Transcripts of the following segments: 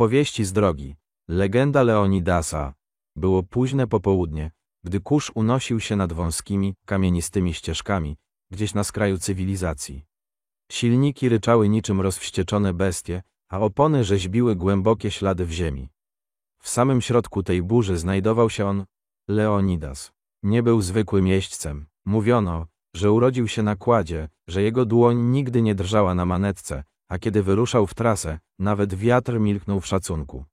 Opowieści z drogi. Legenda Leonidasa. Było późne popołudnie, gdy kurz unosił się nad wąskimi, kamienistymi ścieżkami, gdzieś na skraju cywilizacji. Silniki ryczały niczym rozwścieczone bestie, a opony rzeźbiły głębokie ślady w ziemi. W samym środku tej burzy znajdował się on, Leonidas. Nie był zwykłym jeźdźcem. Mówiono, że urodził się na kładzie, że jego dłoń nigdy nie drżała na manetce, a kiedy wyruszał w trasę, nawet wiatr milknął w szacunku.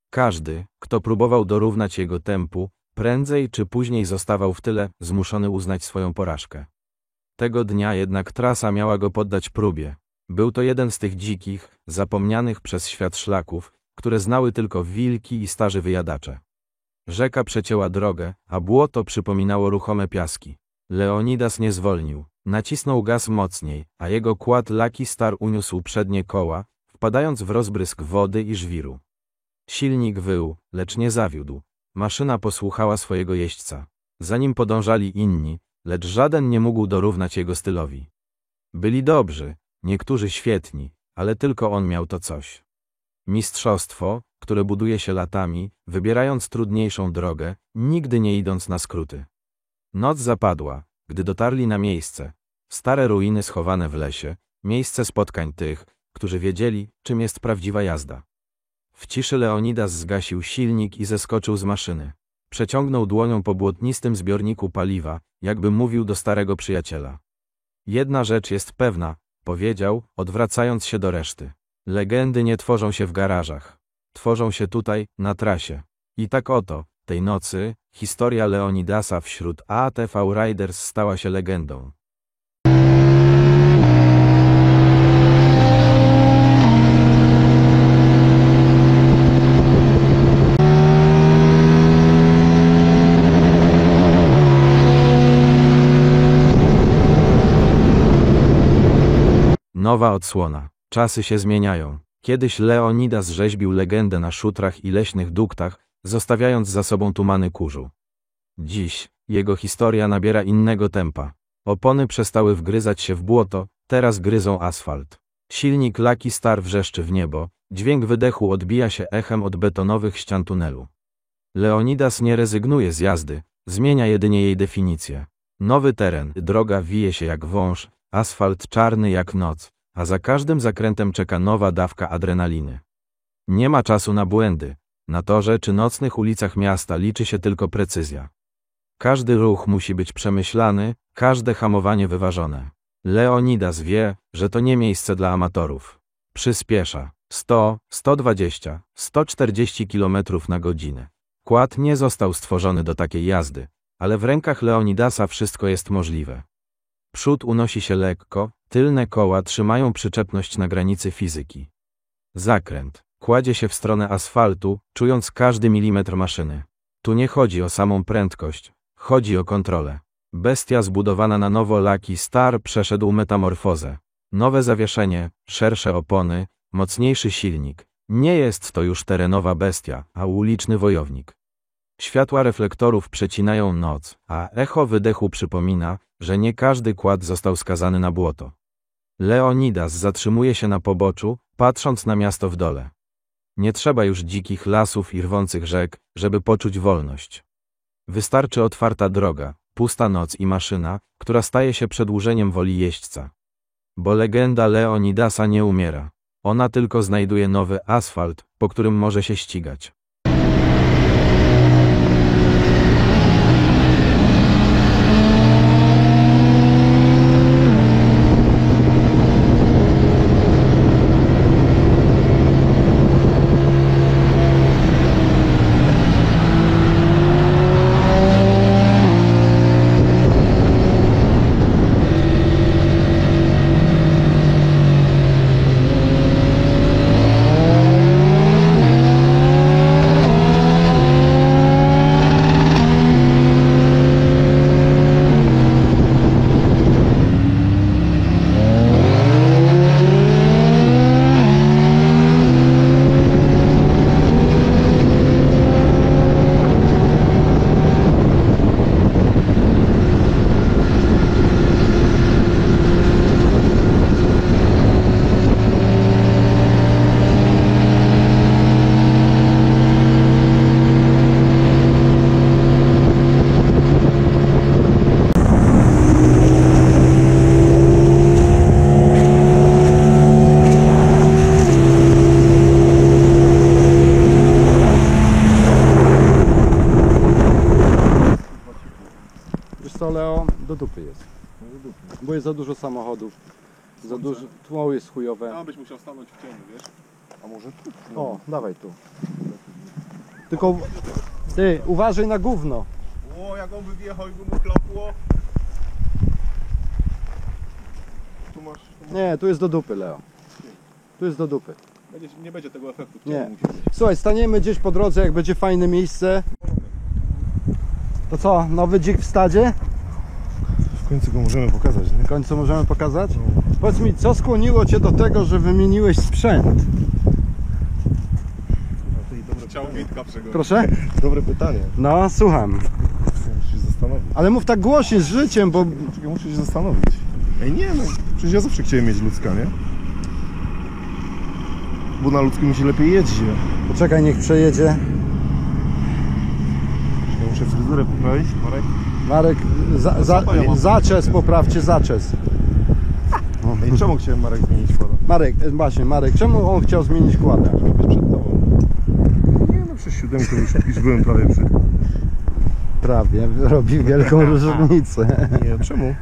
Każdy, kto próbował dorównać jego tempu, prędzej czy później zostawał w tyle, zmuszony uznać swoją porażkę. Tego dnia jednak trasa miała go poddać próbie. Był to jeden z tych dzikich, zapomnianych przez świat szlaków, które znały tylko wilki i starzy wyjadacze. Rzeka przecięła drogę, a błoto przypominało ruchome piaski. Leonidas nie zwolnił. Nacisnął gaz mocniej, a jego kład Lucky Star uniósł przednie koła, wpadając w rozbrysk wody i żwiru. Silnik wył, lecz nie zawiódł. Maszyna posłuchała swojego jeźdźca. Za nim podążali inni, lecz żaden nie mógł dorównać jego stylowi. Byli dobrzy, niektórzy świetni, ale tylko on miał to coś. Mistrzostwo, które buduje się latami, wybierając trudniejszą drogę, nigdy nie idąc na skróty. Noc zapadła, gdy dotarli na miejsce. Stare ruiny schowane w lesie, miejsce spotkań tych, którzy wiedzieli, czym jest prawdziwa jazda. W ciszy Leonidas zgasił silnik i zeskoczył z maszyny. Przeciągnął dłonią po błotnistym zbiorniku paliwa, jakby mówił do starego przyjaciela. Jedna rzecz jest pewna, powiedział, odwracając się do reszty. Legendy nie tworzą się w garażach. Tworzą się tutaj, na trasie. I tak oto, tej nocy, historia Leonidasa wśród ATV Riders stała się legendą. Nowa odsłona. Czasy się zmieniają. Kiedyś Leonidas rzeźbił legendę na szutrach i leśnych duktach, zostawiając za sobą tumany kurzu. Dziś jego historia nabiera innego tempa. Opony przestały wgryzać się w błoto, teraz gryzą asfalt. Silnik Lucky Star wrzeszczy w niebo, dźwięk wydechu odbija się echem od betonowych ścian tunelu. Leonidas nie rezygnuje z jazdy, zmienia jedynie jej definicję. Nowy teren, droga wije się jak wąż, asfalt czarny jak noc, a za każdym zakrętem czeka nowa dawka adrenaliny. Nie ma czasu na błędy. Na torze czy nocnych ulicach miasta liczy się tylko precyzja. Każdy ruch musi być przemyślany, każde hamowanie wyważone. Leonidas wie, że to nie miejsce dla amatorów. Przyspiesza. 100, 120, 140 km na godzinę. Kład nie został stworzony do takiej jazdy, ale w rękach Leonidasa wszystko jest możliwe. Przód unosi się lekko, tylne koła trzymają przyczepność na granicy fizyki. Zakręt. Kładzie się w stronę asfaltu, czując każdy milimetr maszyny. Tu nie chodzi o samą prędkość, chodzi o kontrolę. Bestia zbudowana na nowo Lucky Star przeszedł metamorfozę. Nowe zawieszenie, szersze opony, mocniejszy silnik. Nie jest to już terenowa bestia, a uliczny wojownik. Światła reflektorów przecinają noc, a echo wydechu przypomina, że nie każdy kład został skazany na błoto. Leonidas zatrzymuje się na poboczu, patrząc na miasto w dole. Nie trzeba już dzikich lasów i rwących rzek, żeby poczuć wolność. Wystarczy otwarta droga, pusta noc i maszyna, która staje się przedłużeniem woli jeźdźca. Bo legenda Leonidasa nie umiera. Ona tylko znajduje nowy asfalt, po którym może się ścigać. to Leo do dupy jest. Bo jest za dużo samochodów, za dużo, tło jest chujowe. Tam byś musiał stanąć w cieniu, wiesz? A może tu? O, dawaj tu. Tylko ty, uważaj na gówno. O, jak on by wjechał i by mu klapło. Tu masz... Nie, tu jest do dupy, Leo. Tu jest do dupy. Nie będzie tego efektu. Nie. Słuchaj, staniemy gdzieś po drodze, jak będzie fajne miejsce. To co, nowy dzik w stadzie? W końcu go możemy pokazać, nie? W końcu możemy pokazać? Powiedz mi, co skłoniło Cię do tego, że wymieniłeś sprzęt? Chciał Witka przegonić. Proszę? Dobre pytanie. No, słucham. Muszę się zastanowić. Ale mów tak głośniej, z życiem, bo... Czekaj, muszę się zastanowić. Ej, nie no, przecież ja zawsze chciałem mieć ludzka, nie? Bo na ludzku mi się lepiej jeździ. Poczekaj, niech przejedzie. Ja muszę fryzurę poprawić, Marek. Marek, zaczes, poprawcie zaczes. Ej, czemu chciałem Marek zmienić kłada? Marek, właśnie, Marek, czemu on chciał zmienić kładę? Żeby być przed tobą. Nie no, przez 7 już byłem prawie przy... Prawie, robi wielką różnicę. Nie, czemu?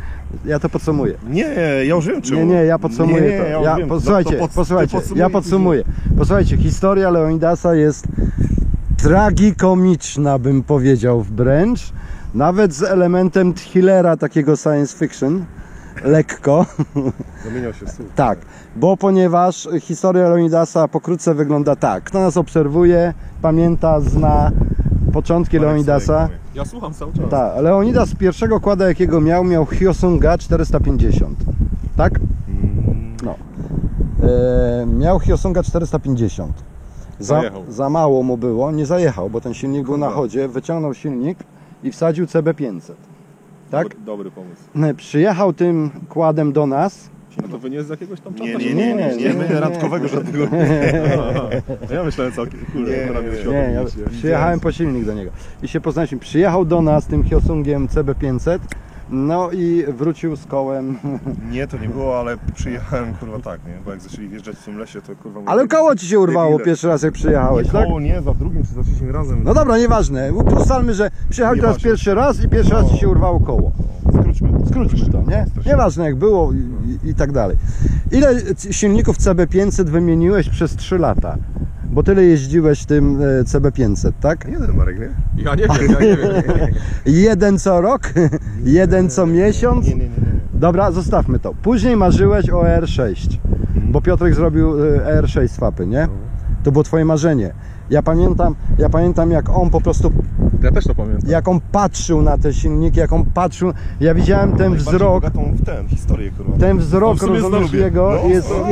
Ja to podsumuję. Nie, ja już wiem czemu. Nie, ja podsumuję Nie, to. ja już Ja, wiem. posłuchajcie, To posłuchajcie, podsumuj ja i podsumuję. Posłuchajcie, historia Leonidasa jest tragikomiczna, bym powiedział wręcz. Nawet z elementem thrillera, takiego science fiction. Lekko. Zamieniał się słów. Tak, bo ponieważ historia Leonidasa pokrótce wygląda tak. Kto nas obserwuje, pamięta, zna początki Marek Leonidasa. sobie Ja słucham cały czas. Tak, Leonidas pierwszego kłada jakiego miał Hyosunga 450. Tak? No. Miał Hyosunga 450. Zajechał. Za mało mu było, nie zajechał, bo ten silnik był na chodzie, wyciągnął silnik i wsadził CB500. Tak? Dobry pomysł. Przyjechał tym kładem do nas. No to wy nie z jakiegoś tam czata? Nie, my randkowego żadnego. Ja myślałem całkiem, kurde, Nie, ja przyjechałem po silnik do niego. I się poznaliśmy. Przyjechał do nas tym Hyosungiem CB500. No i wrócił z kołem. Nie, to nie było, ale przyjechałem kurwa tak, nie? Bo jak zaczęli wjeżdżać w tym lesie, to kurwa... Ale koło ci się urwało debile. pierwszy raz jak przyjechałeś, Nie, tak? koło nie, za drugim czy za trzecim razem. No dobra, nieważne. Ustalmy, że przyjechałeś teraz Nieważne. pierwszy raz i pierwszy raz ci się urwało koło. Skróćmy to, nie? Nieważne jak było i tak dalej. Ile silników CB500 wymieniłeś przez 3 lata? Bo tyle jeździłeś tym CB500, tak? Jeden Marek, nie? Ja nie wiem. Jeden co rok? Jeden co miesiąc? Nie. Dobra, zostawmy to. Później marzyłeś o ER6, bo Piotrek zrobił ER6 swapy, nie? To było twoje marzenie. Ja pamiętam jak on po prostu, Ja też to pamiętam. jak on patrzył na te silniki, jak on patrzył, ja widziałem ten wzrok, w historię, kurwa. ten wzrok, w sumie rozumiesz, lubię. jego No,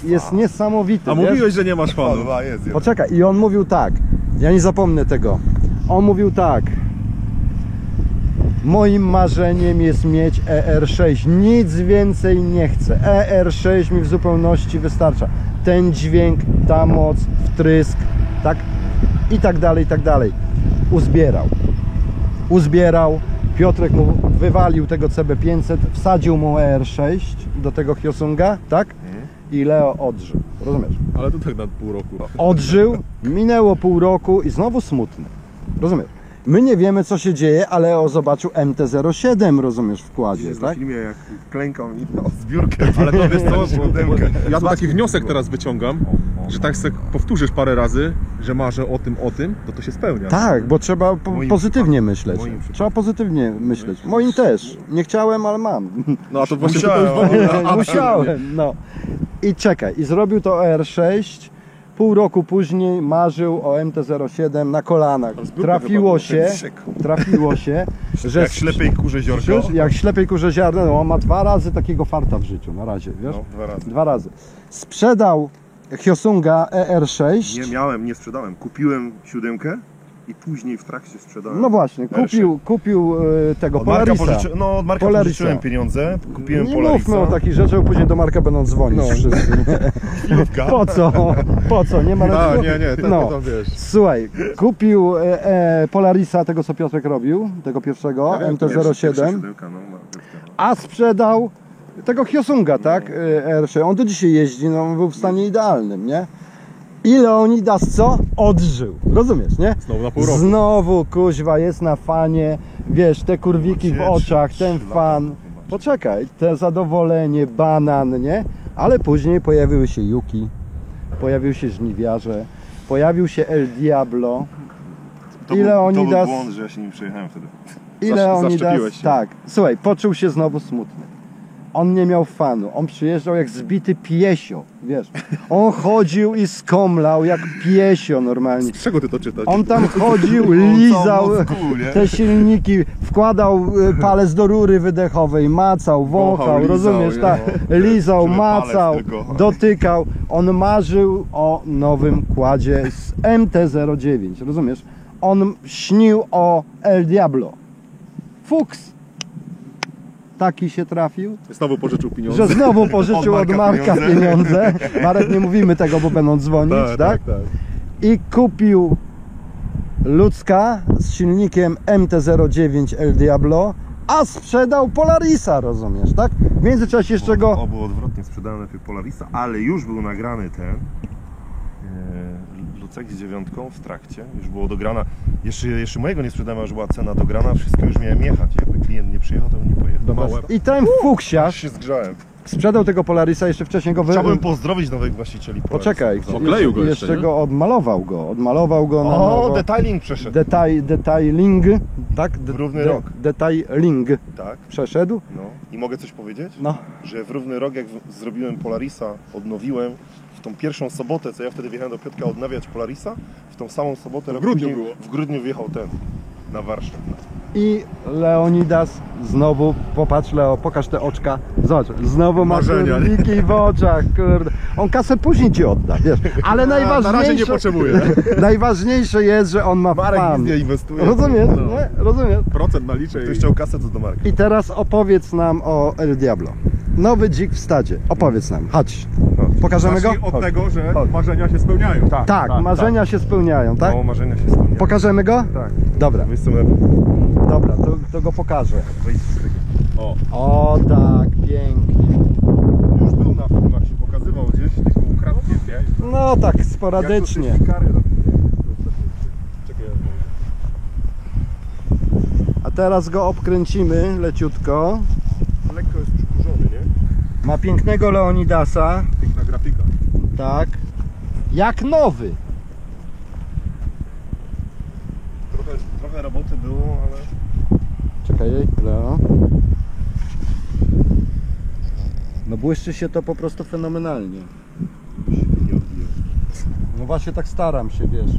jest niesamowity, A wiesz? mówiłeś, że nie masz fanów. Kurwa, jest jeden. Poczekaj, i on mówił tak, ja nie zapomnę tego, on mówił tak: moim marzeniem jest mieć ER6, nic więcej nie chcę, ER6 mi w zupełności wystarcza, ten dźwięk, ta moc, wtrysk, tak? I tak dalej, i tak dalej. Uzbierał, Piotrek mu wywalił tego CB500, wsadził mu ER6 do tego Hyosunga, tak? I Leo odżył, rozumiesz? Ale to tak na pół roku. Odżył, minęło pół roku i znowu smutny, rozumiesz? My nie wiemy co się dzieje, ale Leo zobaczył MT-07, rozumiesz, w kładzie, Jest na tak? filmie, jak klękał i no, zbiórkę. Ale to wiesz co, Siódemkę. ja taki wniosek teraz wyciągam, że tak sobie powtórzysz parę razy, że marzę o tym, to się spełnia. Tak, bo trzeba moim pozytywnie przypadku, myśleć. w moim przypadku. Trzeba pozytywnie myśleć. Moim też. Nie chciałem, ale mam. No a to właśnie Musiałem. to już w ogóle... Musiałem, no. I czekaj, i zrobił to ER6. Pół roku później marzył o MT-07 na kolanach. Trafiło się, że Jak ślepej kurze ziorko. jak ślepej kurze ziarno, no, on ma 2 razy takiego farta w życiu na razie, wiesz? No, 2 razy. 2 razy. Sprzedał Hyosunga ER6. Nie sprzedałem. Kupiłem 7 i później w trakcie sprzedałem. No właśnie, kupił tego Od Marka Polarisa. od Marka Polarisa. pożyczyłem pieniądze, kupiłem Nie Polarisa. mówmy o takich rzeczach, bo później do Marka będą dzwonić wszyscy. Chwilówka. Po co? Nie ma A, racji. nie, to tam wiesz. Słuchaj, kupił Polarisa, tego co Piotrek robił, tego pierwszego, Ja wiem, MT-07, Siódemka, no, a sprzedał tego Hyosunga, tak? R6. On do dzisiaj jeździ, no, on był w stanie idealnym, nie? I Leonidas co? Odżył. Rozumiesz, nie? Znowu na pół roku. Znowu kuźwa jest na fanie, wiesz, te kurwiki w Gdzie? oczach, Trzy ten lata fan. chyba. Poczekaj, te zadowolenie, banan, nie? Ale później pojawiły się Yuki, pojawił się Żniwiarze, pojawił się El Diablo. To I był Leonidas, błąd, że ja się nim przejechałem wtedy. i Leonidas, zaszczepiłeś się. tak, słuchaj, poczuł się znowu smutny. On nie miał fanu, on przyjeżdżał jak zbity piesio, wiesz. On chodził i skomlał jak piesio normalnie. Z czego ty to czytasz? On tam chodził, lizał te silniki, wkładał palec do rury wydechowej, macał, wąchał, Wąchał, lizał, rozumiesz, nie? tak, lizał, Żeby palec macał, tylko. dotykał. On marzył o nowym kładzie z MT-09, rozumiesz? On śnił o El Diablo. Fuks! Taki się trafił, Znowu pożyczył pieniądze. że znowu pożyczył Od od Marka Marka pieniądze. Marek, nie mówimy tego, bo będą dzwonić, tak? I kupił ludzka z silnikiem MT-09 El Diablo, a sprzedał Polarisa, rozumiesz, tak? W międzyczasie jeszcze go... O, było odwrotnie, sprzedałem najpierw Polarisa, ale już był nagrany ten Lucek z 9 w trakcie, już było dograna. Jeszcze mojego nie sprzedałem, a już była cena dograna, wszystko już miałem jechać. Jakby klient nie przyjechał, to bym nie pojechał. Małe. I ten Aż fuksiarz się zgrzałem. sprzedał tego Polarisa, jeszcze wcześniej go Chciałbym pozdrowić nowych właścicieli Polarisa. Poczekaj, Okleił go jeszcze jeszcze, nie? go odmalował go na O, nowo. detailing przeszedł. Detailing, tak? W równy rok. Detailing Tak, przeszedł, no. I mogę coś powiedzieć? no. Że w równy rok, jak zrobiłem Polarisa, odnowiłem w tą pierwszą sobotę, co ja wtedy wjechałem do Piotrka odnawiać Polarisa, w tą samą sobotę rok grudniu później, było. w grudniu wjechał ten na warsztat. I Leonidas znowu, popatrz Leo, pokaż te oczka, zobacz, znowu ma Marzenia, nie? kurwiki w oczach, kurde. On kasę później ci odda, wiesz, ale najważniejsze... Na razie nie potrzebuje. Najważniejsze jest, że on ma Marek fan. nic nie inwestuje. Rozumiesz, No. nie? Rozumiesz? Procent naliczę Ktoś i... chciał kasę, to do Marka. I teraz opowiedz nam o El Diablo. Nowy dzik w stadzie, opowiedz nam, chodź. Pokażemy go? Zacznij od tego, że Chodź. marzenia się spełniają. Tak, marzenia się spełniają, tak? Mało marzenia się spełniają. Pokażemy go? Tak. Dobra, Wiesz co, dobra, to go pokażę. wejdź z tego. O, O tak, pięknie. Już był na filmach, się pokazywał gdzieś, tylko ukradnie, nie? No tak, sporadycznie. A teraz go obkręcimy leciutko. Lekko jest przykurzony, nie? Ma pięknego Leonidasa, piękna grafika. tak. Jak nowy. Trochę roboty było, ale... Czekaj, Leo. No błyszczy się to po prostu fenomenalnie. nie odbijał. No właśnie tak staram się, wiesz,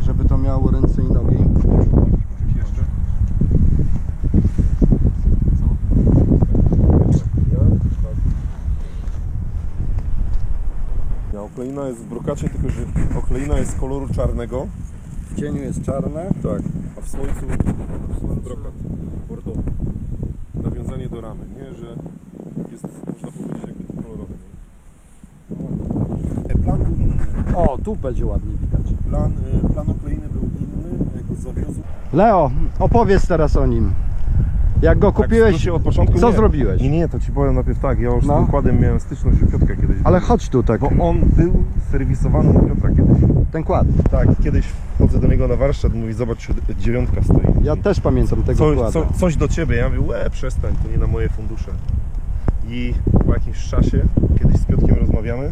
żeby to miało ręce i nogi. Jeszcze? Okleina jest w brokacie, tylko że okleina jest koloru czarnego. W cieniu jest czarne. Tak. A w słońcu brokat bordowy. Nawiązanie do ramy, nie? Że jest, można powiedzieć, jakby kolorowy. Plan był inny. O, tu będzie ładnie widać. Plan okleiny był inny, jak go zawiózł. Leo, opowiedz teraz o nim. Jak go kupiłeś, od początku co nie. zrobiłeś? Nie, to ci powiem najpierw tak, ja już No. z tym układem miałem styczność u Piotrka kiedyś. Ale chodź tu tak, Bo on był serwisowany u Piotra kiedyś. ten kład. Tak, kiedyś wchodzę do niego na warsztat, mówi, zobacz, 9 stoi. Ja też pamiętam tego kłada. Coś do ciebie, ja mówię, przestań, to nie na moje fundusze. I po jakimś czasie, kiedyś z Piotrkiem rozmawiamy,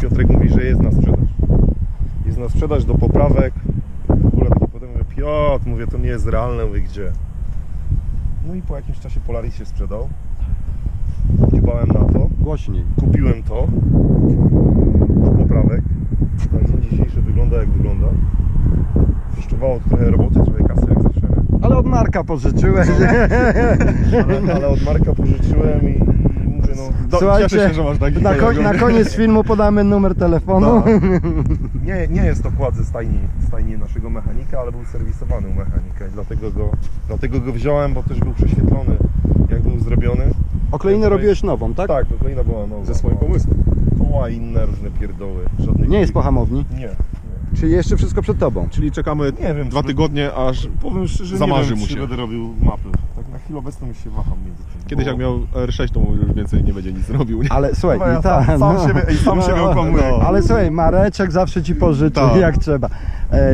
Piotrek mówi, że jest na sprzedaż. Jest na sprzedaż do poprawek. W ogóle taki potem mówię, Piotr, mówię, to nie jest realne, mówię, gdzie? No i po jakimś czasie Polaris się sprzedał. Dbałem na to, Głośniej. kupiłem to do poprawek. Na dzień dzisiejszy wygląda jak wygląda. Kosztowało to trochę roboty, trochę kasy jak zawsze. Ale od Marka pożyczyłeś. Ale od Marka pożyczyłem i mówię, no... Słuchajcie, cieszę się, że masz taki na znajomych. koniec filmu podamy numer telefonu. Tak. Nie jest to kład ze stajni naszego mechanika, ale był serwisowany u mechanika i dlatego go wziąłem, bo też był prześwietlony, jak był zrobiony. Okleinę robiłeś nową, tak? Tak, okleina była nowa. Ze swoim pomysłem. Koła inne, różne pierdoły. Żadnych... Nie jest po hamowni. Nie. Czyli jeszcze wszystko przed tobą. Czyli czekamy Nie wiem, 2 tygodnie, aż Powiem szczerze, Zamarzy nie wiem, mu czy się. będę robił mapy. Tak na chwilę obecną już się waham między tym. Kiedyś jak miał R6, to mówił, że już więcej nie będzie nic robił. Nie? Ale słuchaj, No ja i tak, sam siebie okłamuję. ale słuchaj, Mareczek zawsze ci pożyczy Tak. jak trzeba.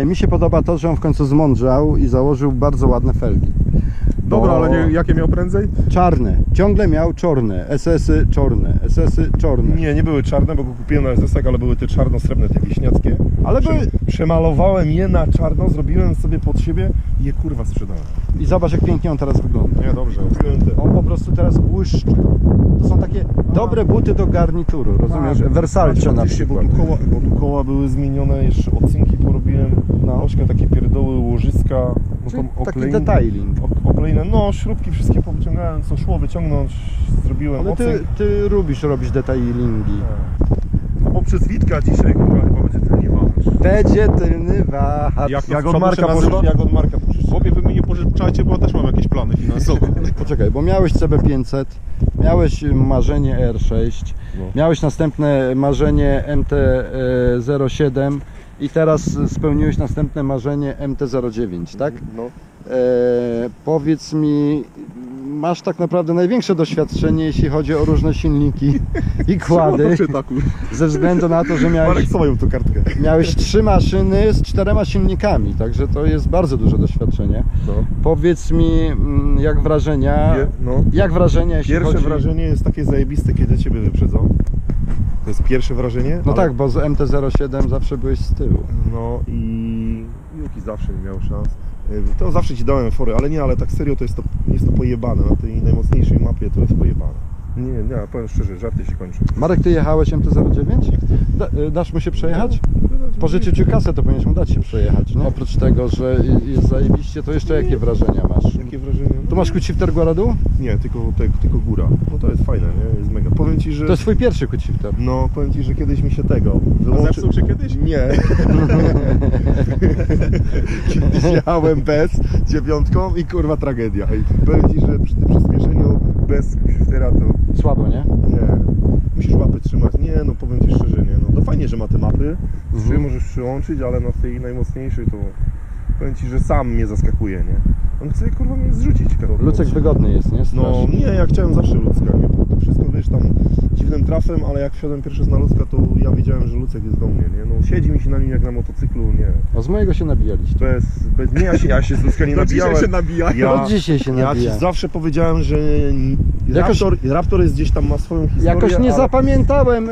Mi się podoba to, że on w końcu zmądrzał i założył bardzo ładne felgi. Dobra, Bo ale nie, jakie miał prędzej? czarne, ciągle miał czarne, SS-y czarne, SS-y czarne. Nie były czarne, bo go kupiłem na SS-ach, ale były te czarno-srebrne, te wieśniackie. Ale były... Przemalowałem je na czarno, zrobiłem sobie pod siebie i je kurwa sprzedałem. I zobacz jak pięknie on teraz wygląda. Nie, dobrze. Kupiłem te. On po prostu teraz błyszczy. To są takie dobre buty do garnituru, rozumiesz? Versace na przykład. Bo tu koła były zmienione, jeszcze odcinki porobiłem, No. troszkę takie pierdoły, łożyska, no Czyli tam taki detailing. oklejne, no śrubki wszystkie powyciągałem, co szło wyciągnąć, zrobiłem Ale ocynk. ty lubisz robić detailingi. No bo przez Witka dzisiaj kurwa chyba będzie tylnie wahacz. Będzie tylny wahacz. Jak od Marka poszedł? Jak od Marka poszedł. Chłopie, wy mnie nie pożyczajcie, bo ja też mam jakieś plany finansowe. Poczekaj, bo miałeś CB500, miałeś marzenie R6, No. miałeś następne marzenie MT-07 i teraz spełniłeś następne marzenie MT-09, tak? No. Powiedz mi, masz tak naprawdę największe doświadczenie, jeśli chodzi o różne silniki i kłady, ze względu na to, że Marek schował tą kartkę. miałeś 3 maszyny z 4 silnikami, także to jest bardzo duże doświadczenie. No. Powiedz mi, jak wrażenia, jak wrażenia, jeśli Pierwsze chodzi... wrażenie jest takie zajebiste, kiedy ciebie wyprzedzą. To jest pierwsze wrażenie. No ale- tak, bo z MT-07 zawsze byłeś z tyłu. No i Juki zawsze nie miał szans. To zawsze ci dałem fory, ale tak serio to jest to pojebane. Na tej najmocniejszej mapie to jest pojebane. Nie, powiem szczerze, żarty się kończą. Marek, ty jechałeś MT-09? Dasz mu się przejechać? Pożyczył ci kasę, to powinieneś mu dać się przejechać, nie? Oprócz tego, że jest zajebiście, to jeszcze jakie wrażenia masz? Jakie wrażenie? Tu masz quick-shifter Guaradu? Nie, tylko góra. No to jest fajne, nie? Jest mega. Powiem ci, że... To jest twój pierwszy quick-shifter. No, powiem ci, że kiedyś mi się tego... Zepsuł się kiedyś? Nie. Kiedyś jechałem bez 9 i kurwa tragedia. I powiem ci, że przy tym przyspieszeniu bez shiftera to... Słabo, nie? Nie. Musisz łapy trzymać. Nie, no powiem ci szczerze, nie. No to fajnie, że ma te mapy. Trzy możesz przyłączyć, ale na tej najmocniejszej to... Powiem ci, że sam mnie zaskakuje, nie? On chce kurwa mnie zrzucić. Lucek wygodny jest, nie? No Strasznie. nie, ja chciałem zawsze Lucka, nie? Bo to wszystko wiesz tam dziwnym trafem, ale jak wsiadłem pierwszy raz na Lucka, to ja wiedziałem, że Lucek jest do mnie, nie? No siedzi mi się na nim jak na motocyklu, nie. O, z mojego się nabijaliście. Nie, ja się z Lucka nie nabijałem. Dzisiaj się nabija. Od dzisiaj się Ja nabija. ci zawsze powiedziałem, że Jakoś- Raptor jest gdzieś tam, ma swoją historię. Jakoś nie ale... zapamiętałem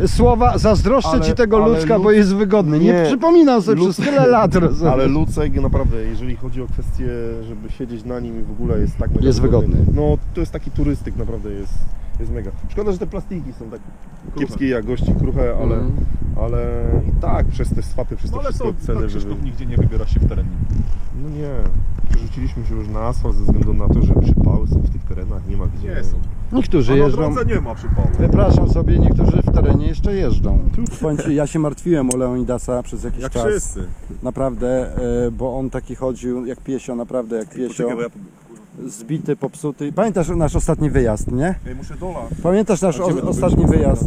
słowa, zazdroszczę Ale- ci tego ale Lucka, Luc- bo jest wygodny. Nie, Nie. przypominam sobie Luc- przez tyle lat. rozumiesz? Ale Lucek naprawdę, jeżeli chodzi o kwestię, żeby siedzieć na nim i w ogóle jest tak mega Jest wygodny. No to jest taki turystyk, naprawdę jest mega. Szkoda, że te plastiki są tak kiepskie jakości, kruche, ale i tak przez te swapy, przez No te ale wszystko co, ceny tak Krzysztof nigdzie nie wybiera się w teren. No nie, przerzuciliśmy się już na asfalt ze względu na to, że przypały są w tych terenach, nie ma gdzie. Nie są. Niektórzy A na jeżdżą. drodze nie ma przypału. Wypraszam sobie, niektórzy w terenie jeszcze jeżdżą. Powiem ci, ja się martwiłem o Leonidasa przez jakiś Jak czas. wszyscy. Naprawdę, bo on taki chodził jak piesio, naprawdę jak piesio. Poczekaj, bo ja Zbity, popsuty. Pamiętasz nasz ostatni wyjazd, nie? muszę dolać. Pamiętasz nasz ostatni wyjazd?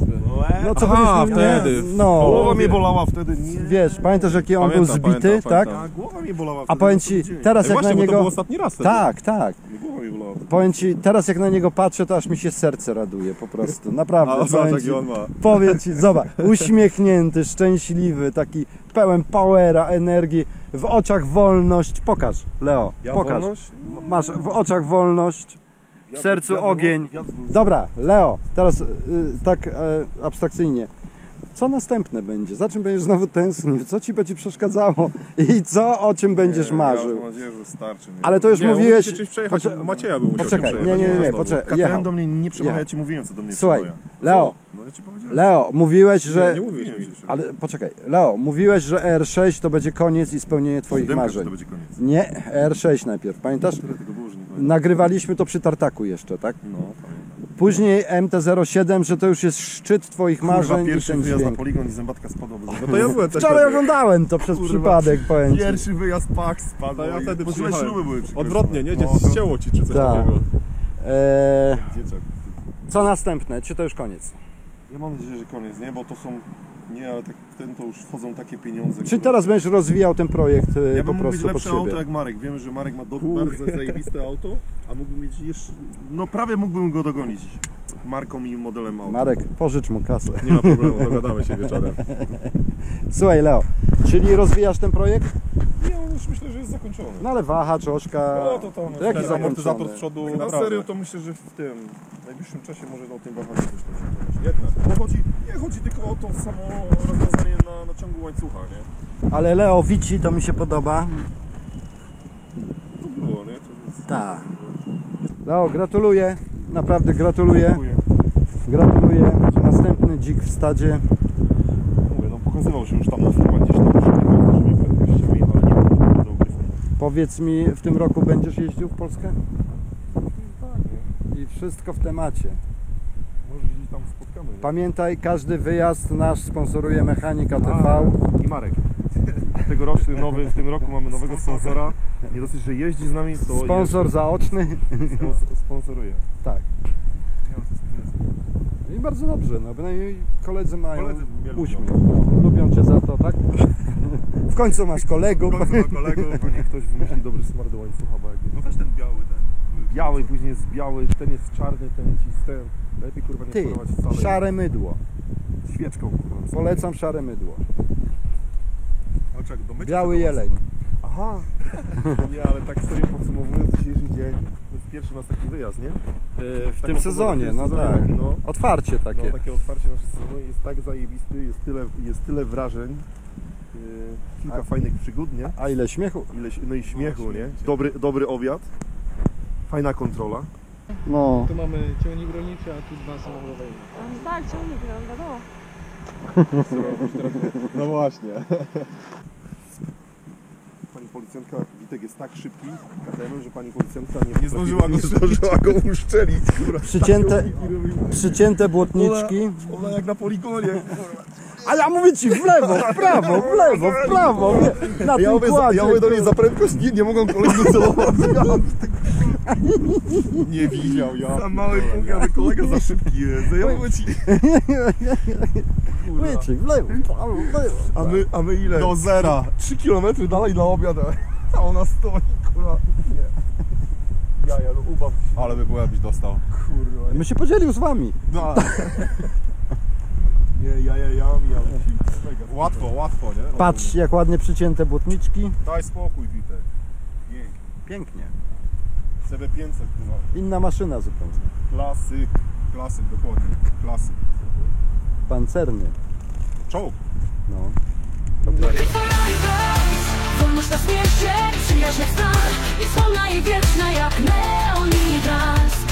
No co Aha, byliśmy, wtedy. No, Głowa mnie bolała wtedy, nie. wiesz, pamiętasz jaki on Pamiętam, był zbity, pamiętam, tak? pamiętam. Głowa mnie bolała A wtedy. powiem ci, teraz jak Właśnie, na bo to niego... był ostatni raz wtedy. Tak, tak. Głowa mnie bolała. Powiem ci, teraz jak na niego patrzę, to aż mi się serce raduje po prostu. Naprawdę. A powiem zobacz ci, jaki on ma. powiem ci, zobacz, uśmiechnięty, szczęśliwy, taki pełen powera, energii, w oczach wolność. Pokaż, Leo, pokaż. Masz w oczach wolność, w sercu ogień. Dobra, Leo, teraz tak abstrakcyjnie. Co następne będzie? Za czym będziesz znowu tęsknił? Co ci będzie przeszkadzało? I co, o czym będziesz marzył? Ja mam nadzieję, że starczy. Ale to już Nie, mówiłeś... musicie czymś przejechać, Poczekaj, Macieja by musiał poczekaj, się nie, przejechać. poczekaj, KTM jechał. do mnie nie przemawia, Jechał. ja ci mówiłem, co do mnie Słuchaj, przemawia. Leo, No ja ci powiedziałem. Leo, mówiłeś, że... Nie mówiłeś mi. Ale poczekaj, Leo, mówiłeś, że R6 to będzie koniec i spełnienie twoich Dymka, marzeń. to będzie koniec. Nie, R6 najpierw, pamiętasz? Tego było, że nie pamiętam. Nagrywaliśmy to przy tartaku jeszcze, tak? No, pamiętam. Później MT-07, że to już jest szczyt twoich Kurwa, marzeń i pierwszy ten wyjazd na dźwięk. poligon i zębatka spadła. No to ja byłem też Wczoraj wtedy. oglądałem to przez Kurwa. przypadek, powiem ci. Pierwszy wyjazd Pax spadł. Ja wtedy Bo źle przyjechałem. śruby były przykręcone. Odwrotnie, nie? Gdzieś No, ścięło ci czy coś Tak. takiego. Dzieciak. Co następne? Czy to już koniec? Ja mam nadzieję, że koniec, nie? Bo to są Nie, ale tak w ten to już wchodzą takie pieniądze. Czy teraz będziesz rozwijał ten projekt Ja po bym mógł mieć prostu pod lepsze siebie? auto jak Marek. Wiemy, że Marek ma bardzo zajebiste auto, a mógłbym mieć jeszcze... No prawie mógłbym go dogonić marką i modelem auta. Marek, pożycz mu kasę. Nie ma problemu, dogadamy się wieczorem. Słuchaj Leo, czyli rozwijasz ten projekt? Nie, on już myślę, że jest zakończony. No ale wahacz, oczka, No to tam, to jaki ten amortyzator z zakończony? przodu. Na serio to myślę, że w tym najbliższym czasie może o tym wahaniu coś tam się pomyśli. Jednak. Bo nie chodzi tylko o to samo rozwiązanie na ciągu łańcucha, nie? Ale Leo Vici to mi się podoba. To było, nie? To jest... Tak. Leo, gratuluję, naprawdę gratuluję. Dziękuję. Gratuluję. Następny dzik w stadzie. Mówię, no pokazywał się już tam na filmach gdzieś tam dużymi prędkościami, ale nie było do ogrywki. Powiedz mi, w tym roku będziesz jeździł w Polskę? Tak, nie? I wszystko w temacie. Może gdzieś tam spotkamy, nie? Pamiętaj, każdy wyjazd nasz sponsoruje Mechanika TV. I Marek. Tegoroczny nowy, w tym roku mamy nowego sponsora. Nie dosyć, że jeździ z nami, to Sponsor zaoczny. sponsoruje. Tak. I bardzo dobrze, no bynajmniej koledzy mają Koledzy mnie lubią. uśmiech. No, lubią cię za to, tak? W końcu masz kolegów. Kolegów, niech ktoś wymyśli dobry smart do łańcucha, bo jak No weź ten biały, ten. biały, później jest biały, ten jest czarny, ten jest ten. Lepiej kurwa nie Ty, polować wcale. szare mydło. Świeczką kurwa. Polecam szare mydło. Ale czek, do mycia Biały tego jeleń. Aha. Nie, ale tak serio podsumowując dzisiejszy dzień, to jest pierwszy nas taki wyjazd, nie? W tym sezonie, no tak. No, Otwarcie takie. no takie otwarcie naszego sezonu jest tak zajebisty, jest tyle wrażeń, kilka fajnych przygód, nie? A ile śmiechu? No i śmiechu, nie? Dobry obiad, fajna kontrola. No. Tu mamy ciągnik rolniczy, a tu dwa samochodowe. Tak, ciągnik, no wiadomo. No właśnie. Pani policjantka, Witek jest tak szybki, KTM, że pani policjantka nie zdążyła go uszczelić. Kurwa. Przycięte błotniczki. Ona jak na poligonie. A ja mówię ci w lewo, w prawo, w lewo, w prawo. Na Ja tym kładzie. mówię do niej za prędkość, nie mogą kolegów celować. Nie widział ja. Za mały punkt, ale kolega za szybki jest. Ja mówię ci. Mówię ci, w lewo, w prawo, w lewo. A my ile? Do zera. 3 km dalej na obiad. A ona stoi, kurwa. Nie. Ja, no ubaw się. Ale by było, jakbyś dostał. Kurwa. My się podzielił z wami. No, Nie, ja. łatwo, nie? Patrz, jak ładnie przycięte błotniczki. Daj spokój, Witek. Pięknie. CB500, kurwa. Inna maszyna zupełnie. Klasyk, dokładnie. Klasyk. Pancerny. Czołg. No. Wolność na zmierzch, przyjaźń jak stan. Jest wolna i wieczna jak neon i blask.